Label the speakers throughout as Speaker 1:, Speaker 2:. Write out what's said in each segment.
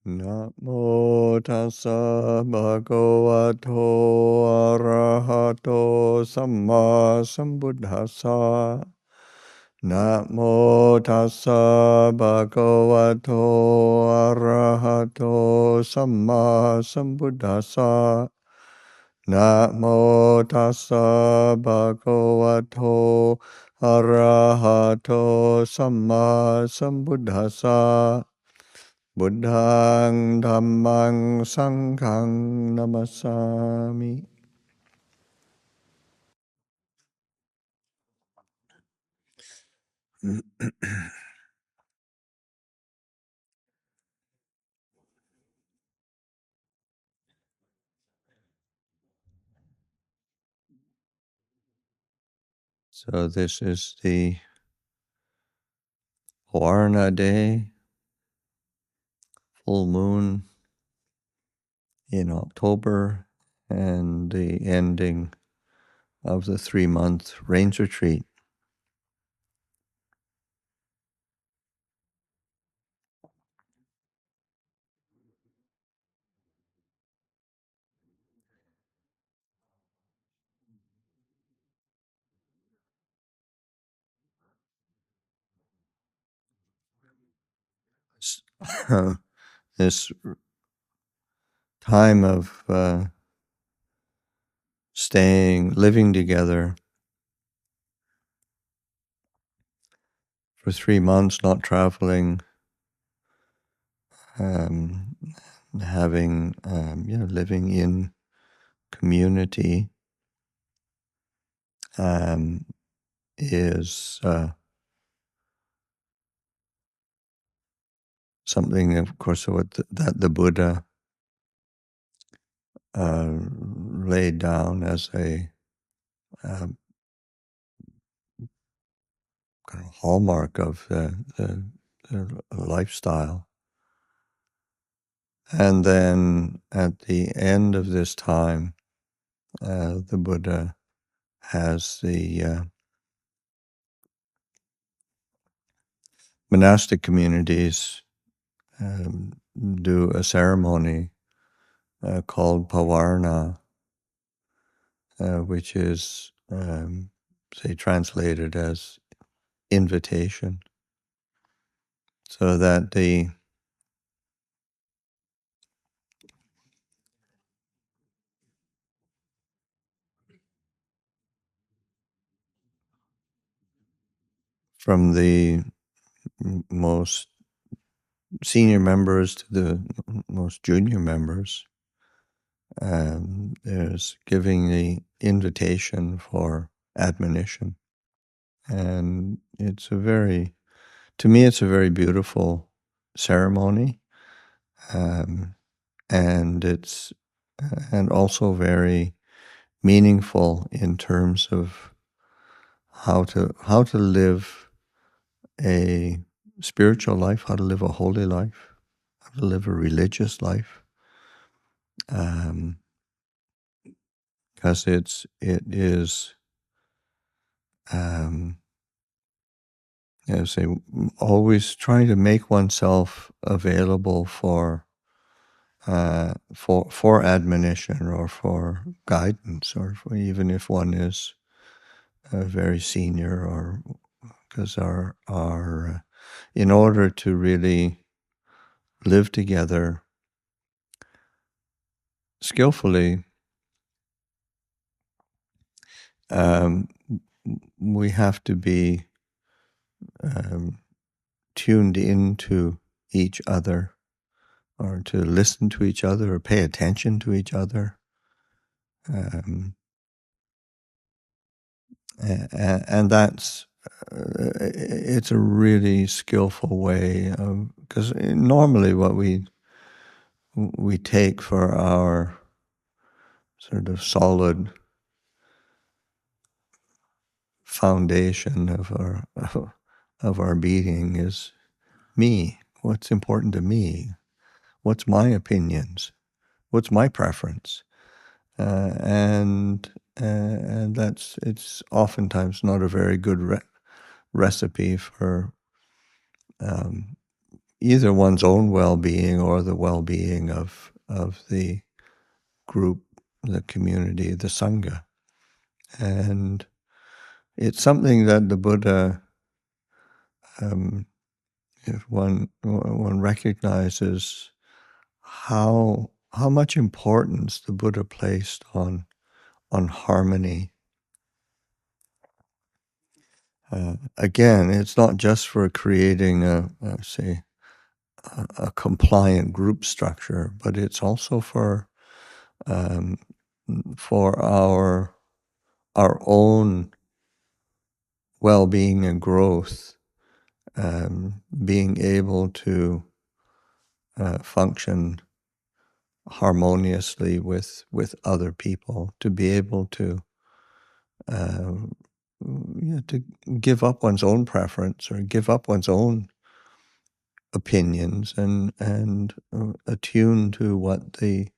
Speaker 1: Namo tassa bhagavato arahato samma sambuddhassa. Namo tassa bhagavato arahato samma sambuddhassa. Namo tassa bhagavato arahato samma sambuddhassa. Buddhang Dhammang Sanghang Namasami. So this is the Kalyāṇa day, full moon in October, and the ending of the 3-month rains retreat. This time of living together for 3 months, not traveling, having, living in community is something, of course, that the Buddha laid down as a kind of hallmark of the lifestyle. And then at the end of this time, the Buddha has the monastic communities do a ceremony called Pavarna, which is, say, translated as invitation, so that from the most senior members to the most junior members, there's giving the invitation for admonition. And to me, it's a very beautiful ceremony, and also very meaningful in terms of how to live a spiritual life, how to live a holy life, how to live a religious life, because it is say, always trying to make oneself available for admonition or for guidance, or even if one is very senior, or because our in order to really live together skillfully, we have to be tuned into each other, or to listen to each other, or pay attention to each other. And that's it's a really skillful way of, because normally what we take for our sort of solid foundation of our being is me. What's important to me? What's my opinions? What's my preference? And it's oftentimes not a very good recipe for either one's own well-being or the well-being of the group, the community, the Sangha. And it's something that the Buddha, if one recognizes how much importance the Buddha placed on harmony. Again, it's not just for creating a compliant group structure, but it's also for our own well-being and growth, being able to function harmoniously with other people, to be able to to give up one's own preference or give up one's own opinions and attune to what the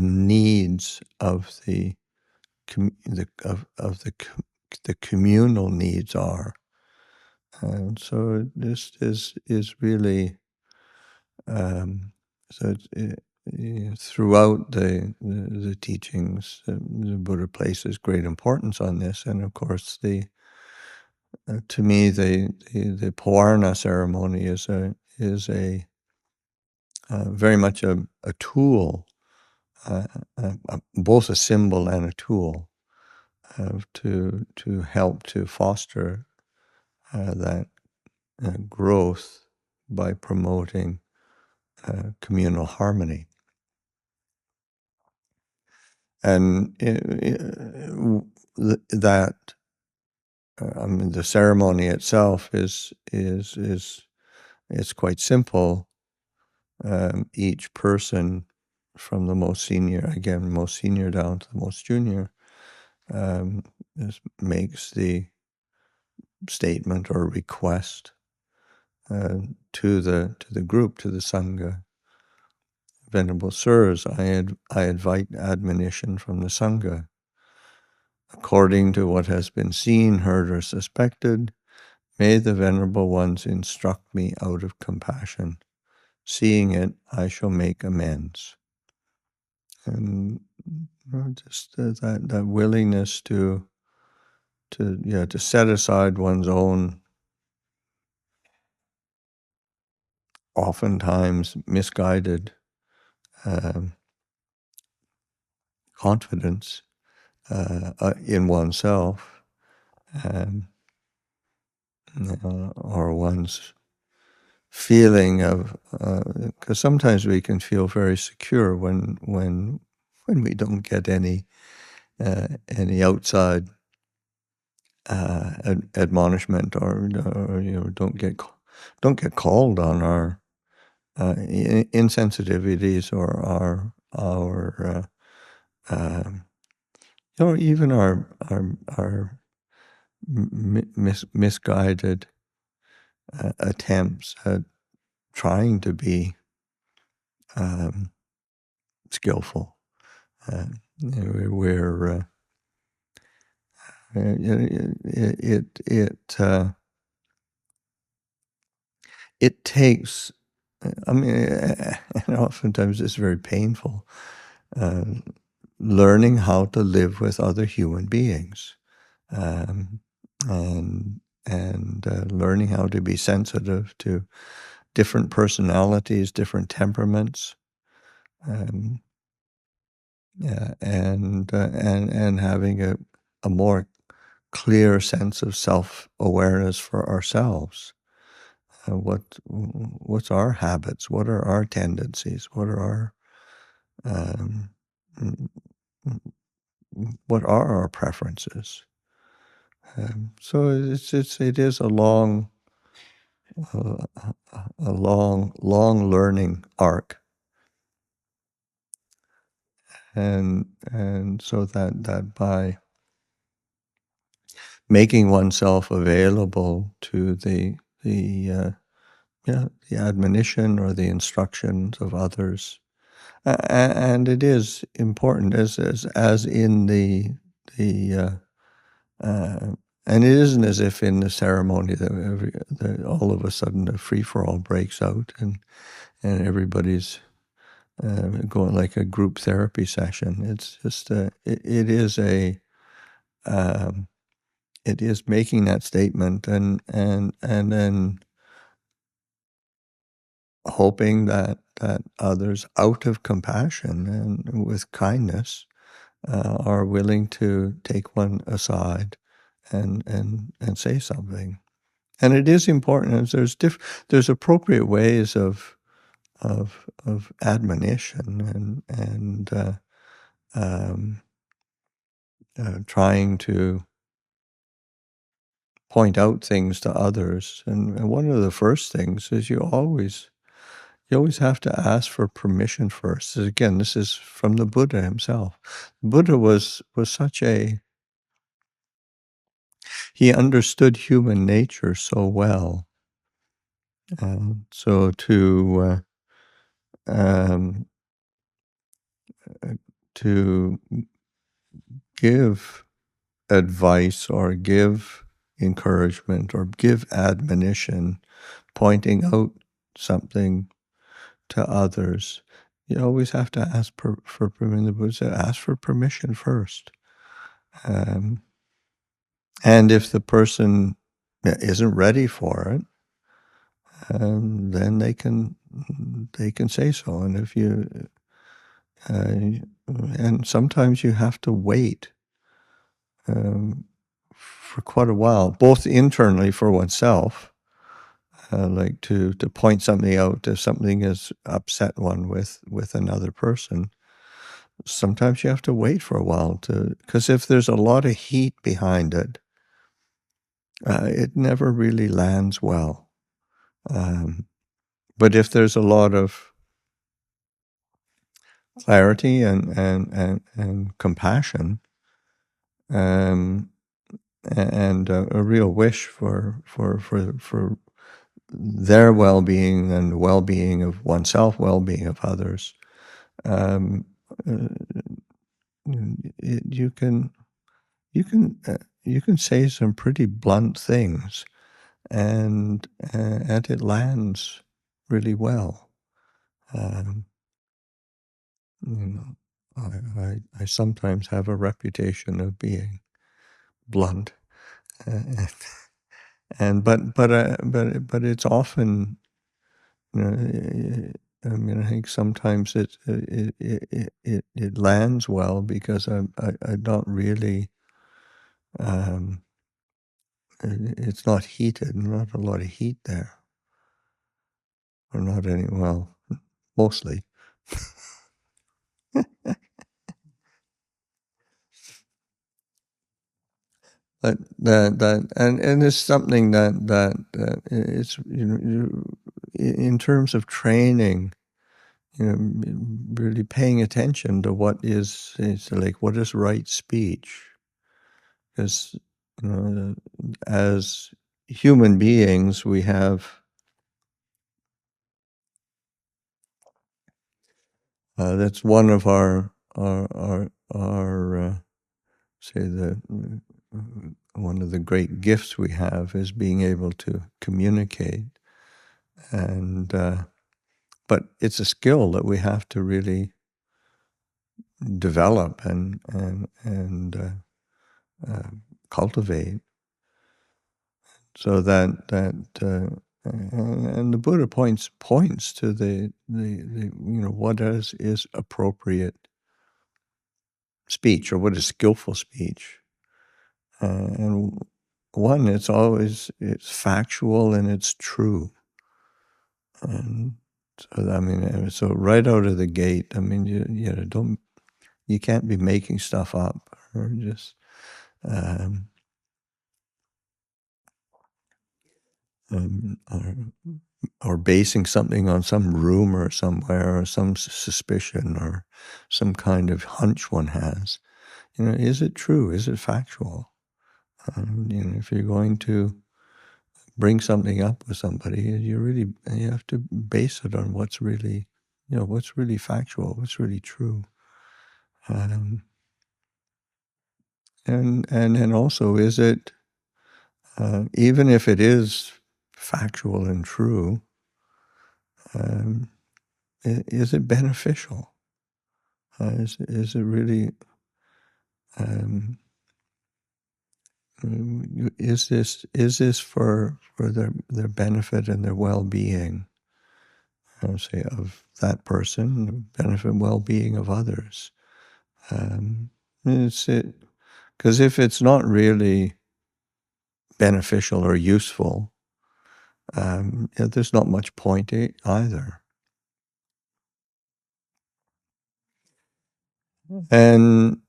Speaker 1: needs of the communal needs are. And so this is really throughout the teachings, the Buddha places great importance on this, and of course to me the Pavarna ceremony is a very much a tool, both a symbol and a tool to help to foster that growth by promoting communal harmony. And that the ceremony itself is it's quite simple. Each person, from the most senior down to the most junior, makes the statement or request to the group, to the Sangha. Venerable Sirs, I invite admonition from the Sangha. According to what has been seen, heard, or suspected, may the Venerable Ones instruct me out of compassion. Seeing it, I shall make amends. And just that willingness to set aside one's own, oftentimes misguided confidence in oneself, or one's feeling of, because sometimes we can feel very secure when we don't get any outside admonishment, or don't get called on our insensitivities or our even our misguided attempts at trying to be skillful. Where it takes. I mean, and oftentimes it's very painful. Learning how to live with other human beings, and learning how to be sensitive to different personalities, different temperaments, and having a more clear sense of self-awareness for ourselves. What's our habits? What are our tendencies? What are our preferences? So it is a long learning arc, and so that by making oneself available to the admonition or the instructions of others, and it is important as in the and it isn't as if in the ceremony that all of a sudden a free-for-all breaks out and everybody's going like a group therapy session. It's just it is it is making that statement and then hoping that others, out of compassion and with kindness, are willing to take one aside and say something. And it is important. There's appropriate ways of admonition and trying to point out things to others. And one of the first things is you always have to ask for permission first. Again, this is from the Buddha himself. Buddha was such he understood human nature so well. So um, to give advice or give encouragement or give admonition, pointing out something to others, you always have to ask for permission. The Buddha said, ask for permission first. And if the person isn't ready for it, then they can say so. And if you and sometimes you have to wait for quite a while, both internally for oneself, like to point something out if something has upset one with another person. Sometimes you have to wait for a while because if there's a lot of heat behind it, it never really lands well. But if there's a lot of clarity and compassion, and a real wish for their well-being and well-being of oneself, well-being of others, you can say some pretty blunt things, and it lands really well. I sometimes have a reputation of being blunt, but it's often, I mean, I think sometimes it lands well because I don't really, it's not heated, not a lot of heat there, or not any, well, mostly. But and it's something that it's, in terms of training, really paying attention to what is right speech, because as human beings we have that's one of our say one of the great gifts we have is being able to communicate, and but it's a skill that we have to really develop and cultivate, so that and the Buddha points to the what is appropriate speech, or what is skillful speech, and one, it's factual and it's true. And so, I mean, so right out of the gate, I mean, you can't be making stuff up, or just or basing something on some rumor somewhere, or some suspicion, or some kind of hunch one has. Is it true? Is it factual? If you're going to bring something up with somebody, you have to base it on what's really factual, what's really true. and then also, is it even if it is factual and true, is it beneficial? Is it really? Is this for their benefit and their well-being? Say of that person, benefit and well-being of others. It's it because if it's not really beneficial or useful, there's not much point either. And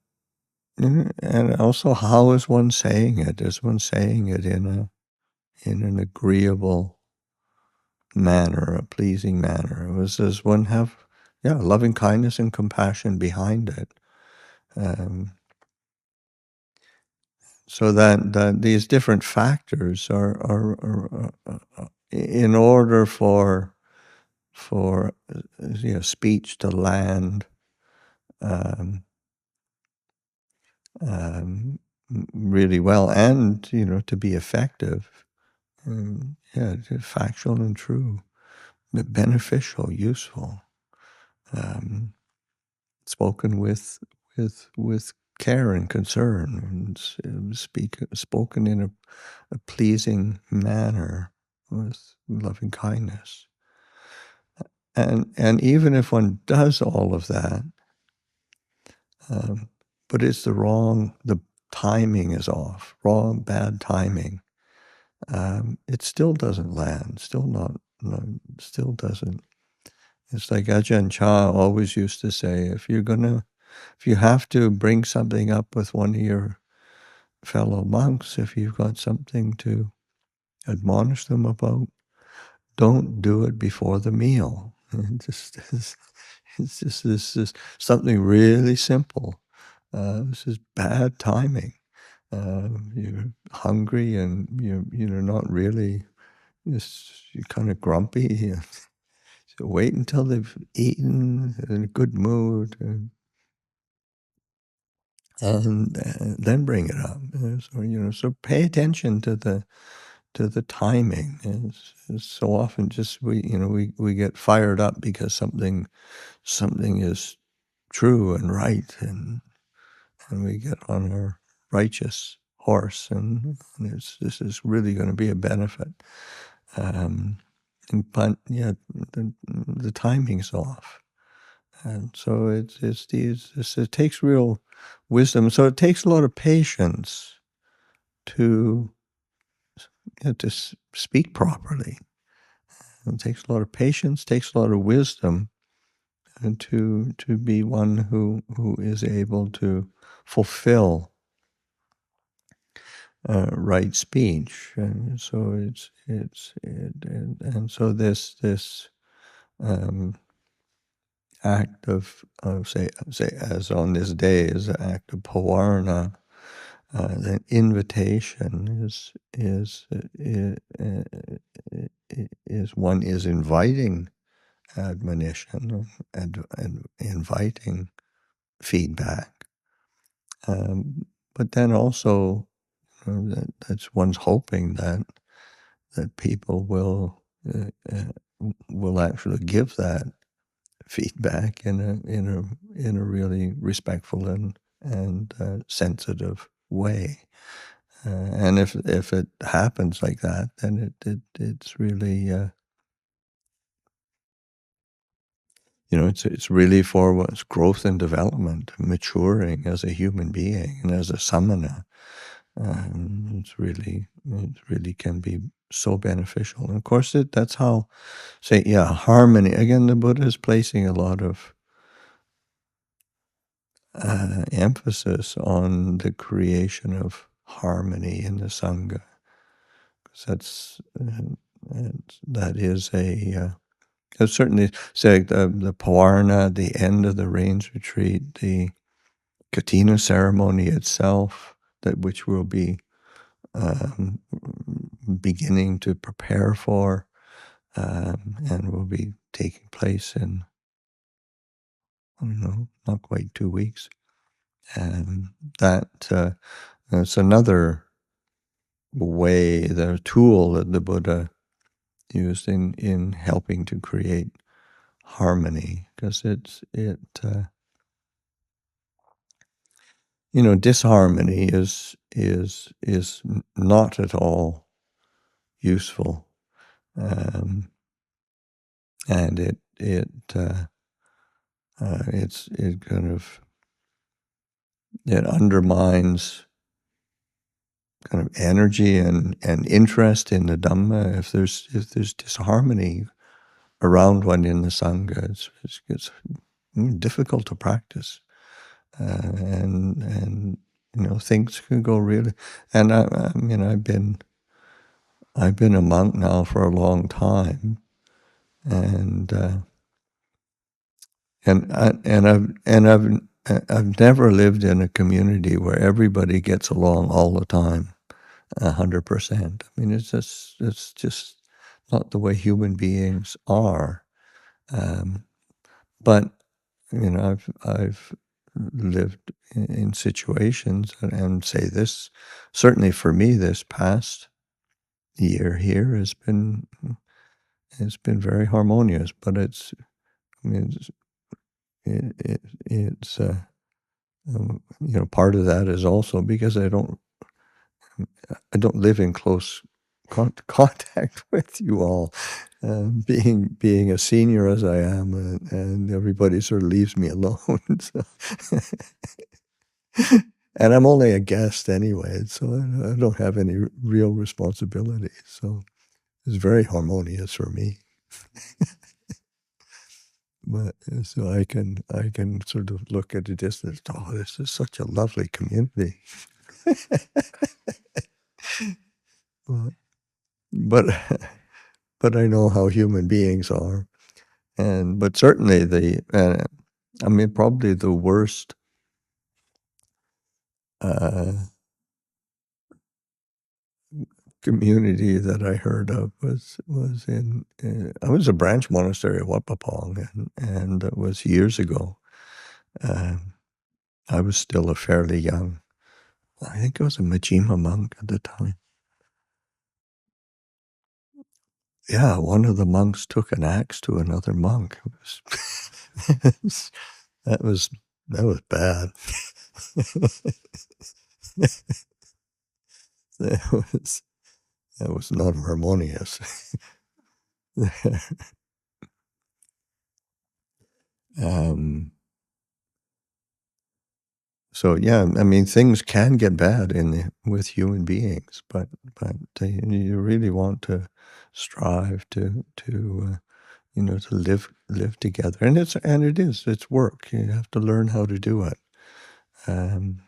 Speaker 1: also, how is one saying it? Is one saying it in an agreeable manner, a pleasing manner? Does one have loving kindness and compassion behind it? So that these different factors are in order for speech to land really well, and to be effective. Factual and true, beneficial, useful, spoken with care and concern, and spoken in a pleasing manner with loving kindness. And even if one does all of that, but it's the timing is off, bad timing, it still doesn't land, still doesn't. It's like Ajahn Chah always used to say, if you have to bring something up with one of your fellow monks, if you've got something to admonish them about, don't do it before the meal. It's just this is something really simple. This is bad timing. You're hungry and you're not really. You're kind of grumpy. So wait until they've eaten, in a good mood, and then bring it up. So pay attention to the timing. It's so often just we get fired up because something is true and right, and we get on our righteous horse, and this is really going to be a benefit. But the timing's off, and so it takes real wisdom. So it takes a lot of patience to speak properly. It takes a lot of patience, takes a lot of wisdom, and to be one who is able to fulfill right speech. And so so this act of say as on this day is an act of pavarna. The invitation is one is inviting admonition and inviting feedback, but then also that's one's hoping that people will actually give that feedback in a really respectful and sensitive way. And if it happens like that, then it's really it's really for what's growth and development, maturing as a human being and as a samana. It really can be so beneficial. And of course, that's how, harmony. Again, the Buddha is placing a lot of emphasis on the creation of harmony in the Sangha. Because that is certainly, say, the Pavarna, the end of the rains retreat, the Katina ceremony itself, which we'll be beginning to prepare for, and will be taking place in, I don't know, not quite 2 weeks. And that's another way, the tool that the Buddha used in helping to create harmony, because disharmony is not at all useful, and it undermines kind of energy and interest in the Dhamma. If there's disharmony around one in the Sangha, it's difficult to practice, and things can go really. And I've been a monk now for a long time, and I've never lived in a community where everybody gets along all the time, 100%. I mean, it's just not the way human beings are. But I've lived in situations, and say this, certainly for me, this past year here has been very harmonious. But it's part of that is also because I don't live in close contact with you all, being a senior as I am, and everybody sort of leaves me alone. So and I'm only a guest anyway, so I don't have any real responsibility. So it's very harmonious for me. But so I can sort of look at a distance. Oh, this is such a lovely community. but I know how human beings are, but certainly probably the worst community that I heard of was in I was a branch monastery at Wat Pah Pong, and it was years ago. I was still a fairly young, I think I was a Majima monk at the time. Yeah, one of the monks took an axe to another monk. That was bad. That was not harmonious. So yeah, I mean, things can get bad with human beings, but you really want to strive to live together, and it's work. You have to learn how to do it, and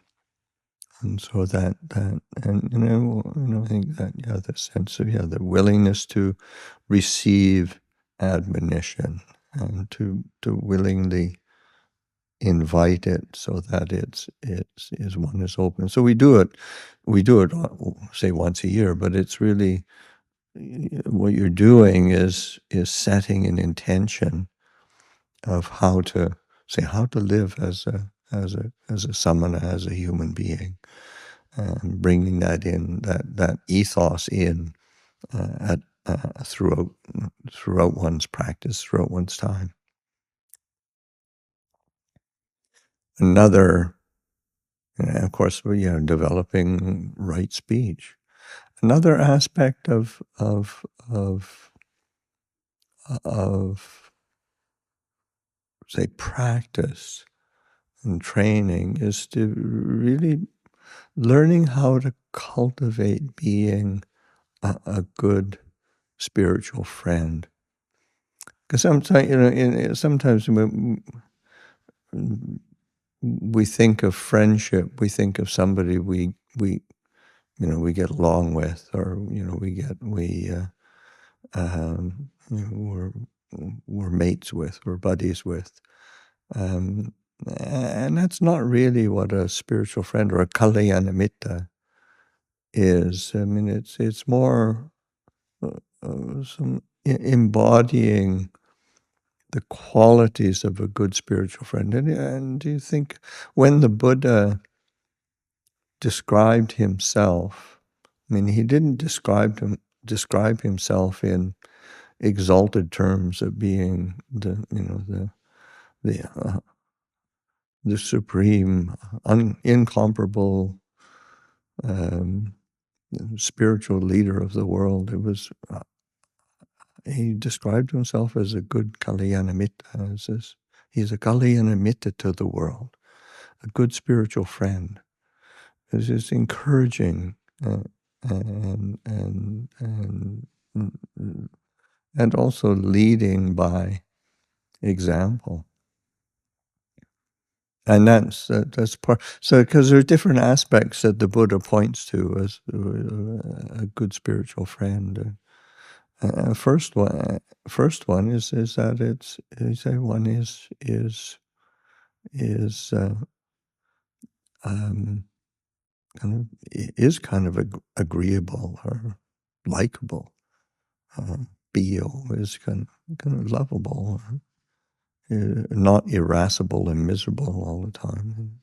Speaker 1: so that and I think that the sense of the willingness to receive admonition, and to willingly invite it, so that one is open. So we do it, say once a year, but it's really what you're doing is setting an intention of how to live as a samana, as a human being, and bringing that ethos in throughout one's practice, throughout one's time. Another, of course, developing right speech. Another aspect of say practice and training is to really learning how to cultivate being a good spiritual friend. Because sometimes we think of friendship, we think of somebody we get along with, or we're mates with, we're buddies with, and that's not really what a spiritual friend or a Kalyāṇa-mittatā is. I mean, it's more some embodying the qualities of a good spiritual friend. And do you think when the Buddha described himself, I mean, he didn't describe himself in exalted terms of being the supreme, incomparable spiritual leader of the world. It was he described himself as a good Kalyāṇa-mittatā. He's a Kalyāṇa-mittatā to the world, a good spiritual friend. It's just encouraging and also leading by example. And that's part. So, because there are different aspects that the Buddha points to as a good spiritual friend. First one is that one kind of agreeable or likable. Bio is kind of lovable, not irascible and miserable all the time.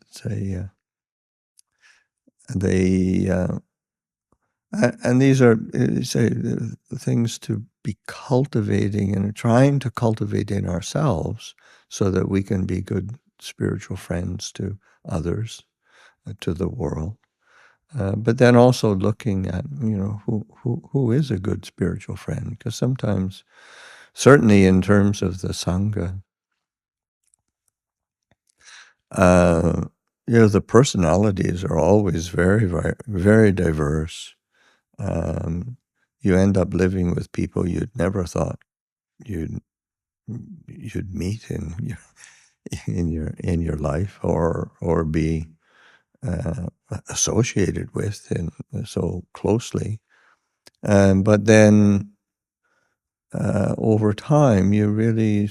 Speaker 1: And these are things to be cultivating and trying to cultivate in ourselves, so that we can be good spiritual friends to others, to the world. But then also looking at who is a good spiritual friend, because sometimes, certainly in terms of the Sangha, the personalities are always very, very, very diverse. You end up living with people you'd never thought you'd meet in your life, or be associated with so closely. But then over time, you really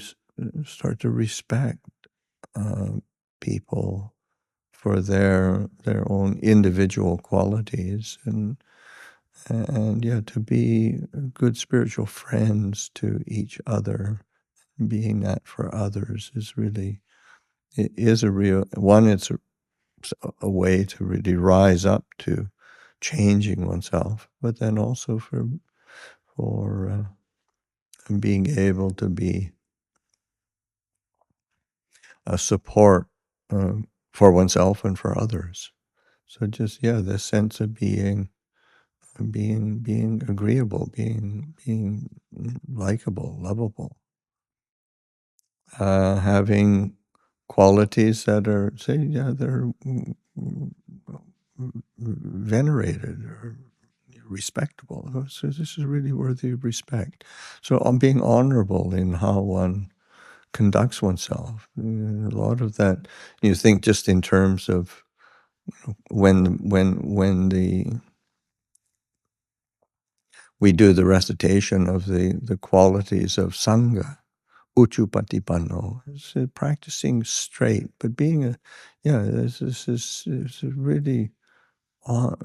Speaker 1: start to respect people for their own individual qualities, and to be good spiritual friends to each other, being that for others is really, it is a real one. It's a way to really rise up to changing oneself, but then also for being able to be a support for oneself and for others. So just this sense of being agreeable, being likable, lovable, having qualities that are they're venerated or respectable. So this is really worthy of respect. So I'm being honorable in how one conducts oneself. A lot of that, you think just in terms of when we do the recitation of the qualities of Sangha, Uchupatipanno, it's practicing straight, but being this is really,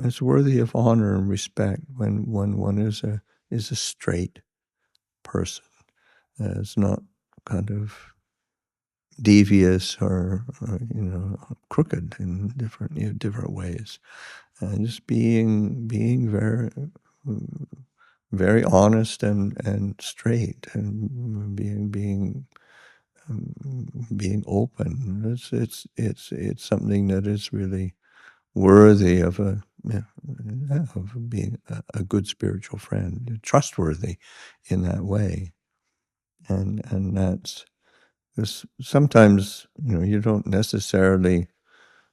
Speaker 1: it's worthy of honor and respect when one is a straight person. It's not kind of devious or crooked in different ways, and just being very, very honest and straight, and being open. It's something that is really worthy of of being a good spiritual friend, trustworthy in that way, and that's. Because sometimes you don't necessarily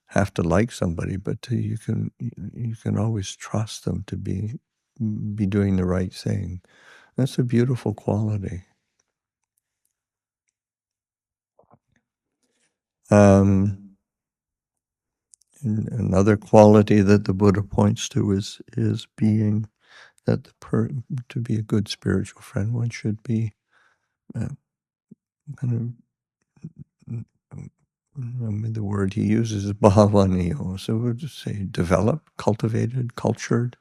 Speaker 1: have to like somebody, but you can always trust them to be doing the right thing. That's a beautiful quality. Another quality that the Buddha points to is being that to be a good spiritual friend, one should be kind of. The word he uses is bhavaniyo. So we'll just say developed, cultivated, cultured,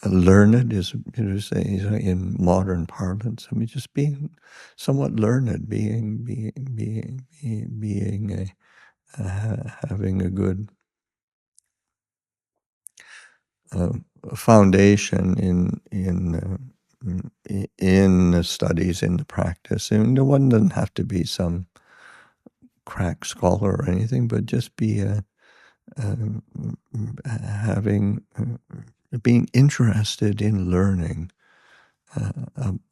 Speaker 1: learned is, say, in modern parlance. I mean, just being somewhat learned, having a good uh, foundation in the studies, in the practice. And one doesn't have to be some crack scholar or anything, but just be having being interested in learning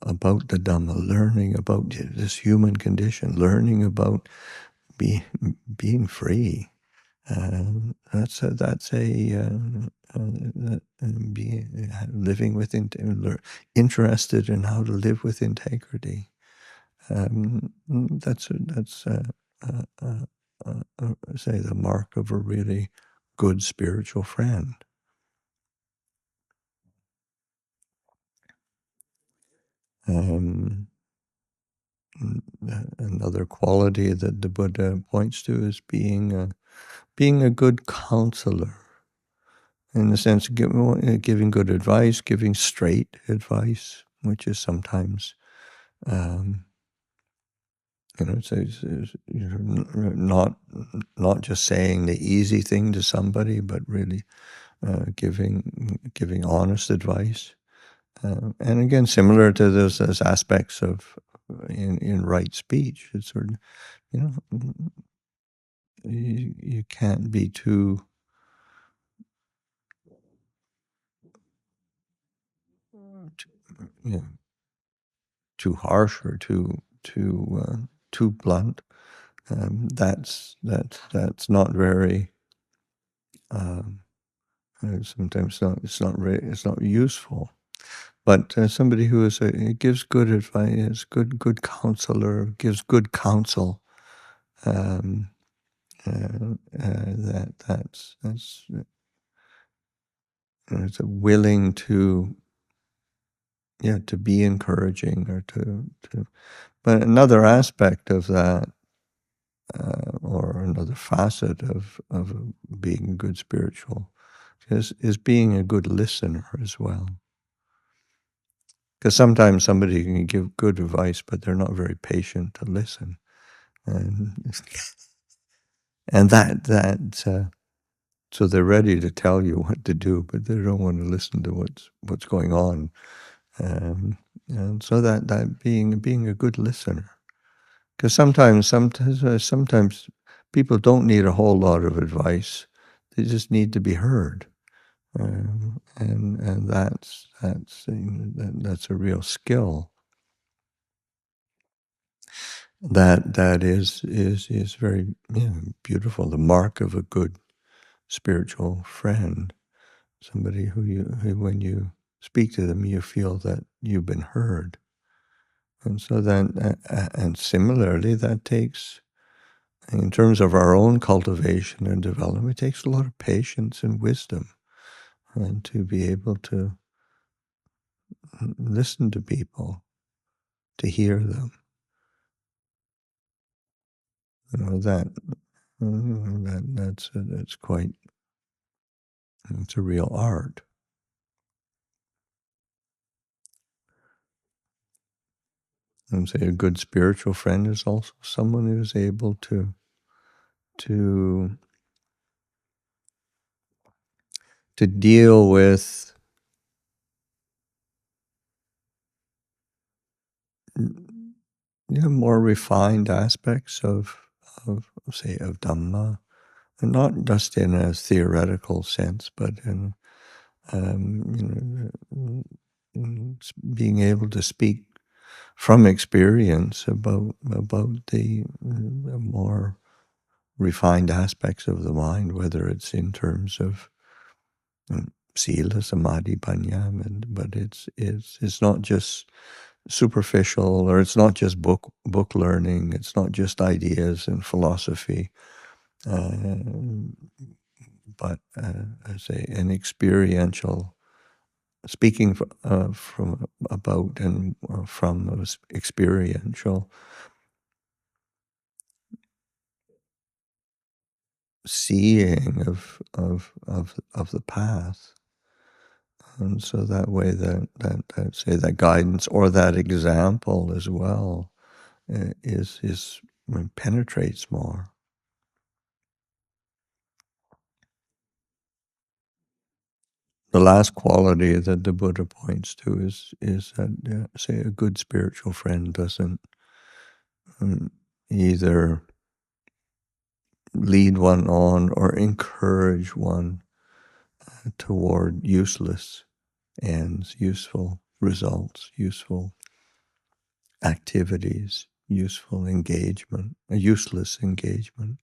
Speaker 1: about the Dhamma, learning about this human condition, learning about being free. That's being living with interested in how to live with integrity. That's say the mark of a really good spiritual friend. Another quality that the Buddha points to is being a good counselor, in the sense of giving good advice, giving straight advice, which is sometimes, it's not just saying the easy thing to somebody, but really giving honest advice. And again, similar to those aspects of in right speech, it's sort of, you can't be too too harsh or too blunt. That's not very. Sometimes it's not useful. But somebody who gives good advice, good counselor, gives good counsel. That's it's willing to be encouraging, or to. But another aspect of that, or another facet of being a good spiritual, is being a good listener as well. Because sometimes somebody can give good advice, but they're not very patient to listen, and so they're ready to tell you what to do, but they don't want to listen to what's going on, and so that being a good listener. Because sometimes people don't need a whole lot of advice; they just need to be heard, and that's a real skill. That is very beautiful. The mark of a good spiritual friend, somebody who when you speak to them, you feel that you've been heard, and so then and similarly, that takes, in terms of our own cultivation and development, it takes a lot of patience and wisdom, and to be able to listen to people, to hear them. That's quite. It's a real art. And say a good spiritual friend is also someone who's able to deal with more refined aspects of say of Dhamma, and not just in a theoretical sense, but in being able to speak from experience about the more refined aspects of the mind, whether it's in terms of sila, samadhi, panya, but it's not just superficial, or it's not just book learning. It's not just ideas and philosophy, but I say an experiential speaking from about and from experiential seeing of the path. And so that way, that guidance or that example as well penetrates more. The last quality that the Buddha points to is that, say, a good spiritual friend doesn't either lead one on or encourage one toward useless ends, useful results, useful activities, useful engagement, a useless engagement.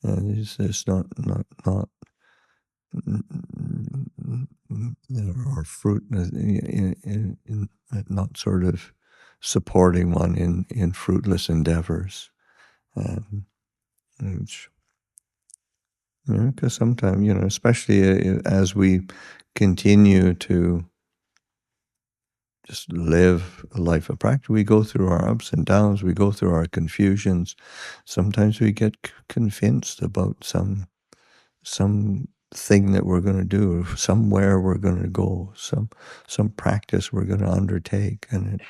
Speaker 1: It's not or fruit not sort of supporting one in fruitless endeavors. Because sometimes, especially as we continue to just live a life of practice, we go through our ups and downs, we go through our confusions. Sometimes we get convinced about some thing that we're going to do, somewhere we're going to go, some practice we're going to undertake, and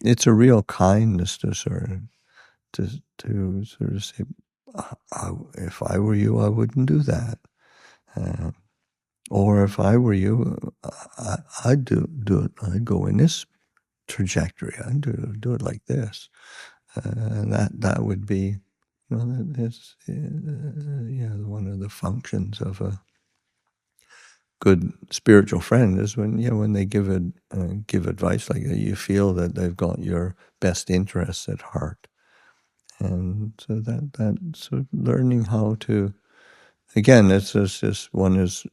Speaker 1: it's a real kindness to sort of say, if I were you, I wouldn't do that. Or if I were you, I'd do it. I'd go in this trajectory. I'd do it like this. That would be, that's one of the functions of a good spiritual friend is when they give advice like that, you feel that they've got your best interests at heart, and so that sort of learning how to, again, it's just one is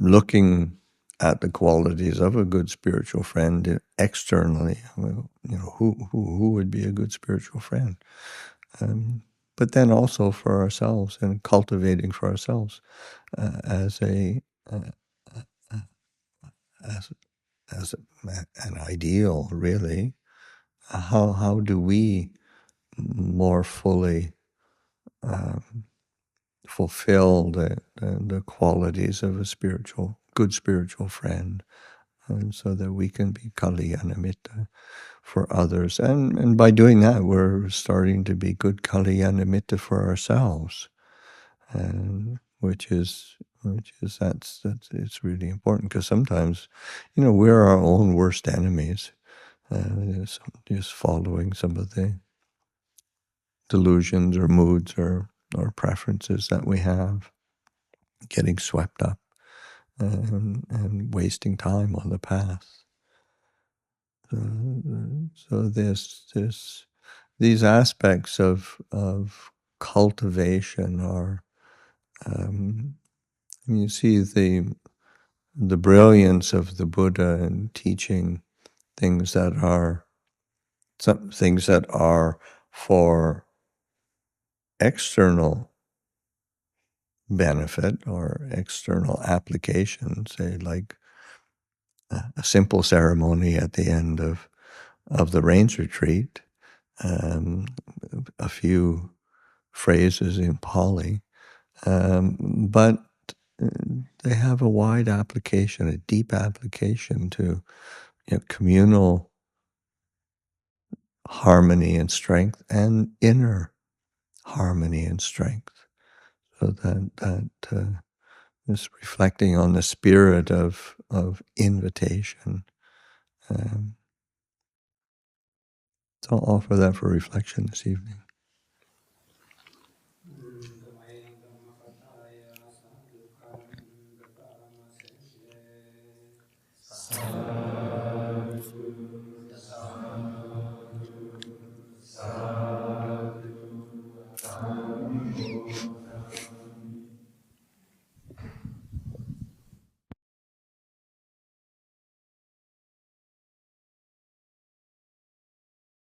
Speaker 1: looking at the qualities of a good spiritual friend externally. Well, who would be a good spiritual friend? But then also for ourselves, and cultivating for ourselves as a as an ideal, really. How do we more fully fulfill the qualities of a good spiritual friend, and so that we can be Kalyāṇa-mittatā for others, and by doing that, we're starting to be good Kalyāṇa-mittatā for ourselves, and which is that's it's really important, because sometimes, we're our own worst enemies, just following some of the delusions or moods or preferences that we have, getting swept up and wasting time on the path. So these aspects of cultivation are, you see the brilliance of the Buddha in teaching things that are for external benefit or external application, say like a simple ceremony at the end of the rains retreat, a few phrases in Pali, but they have a wide application, a deep application to communal harmony and strength, and inner harmony and strength. So that is reflecting on the spirit of invitation. So I'll offer that for reflection this evening.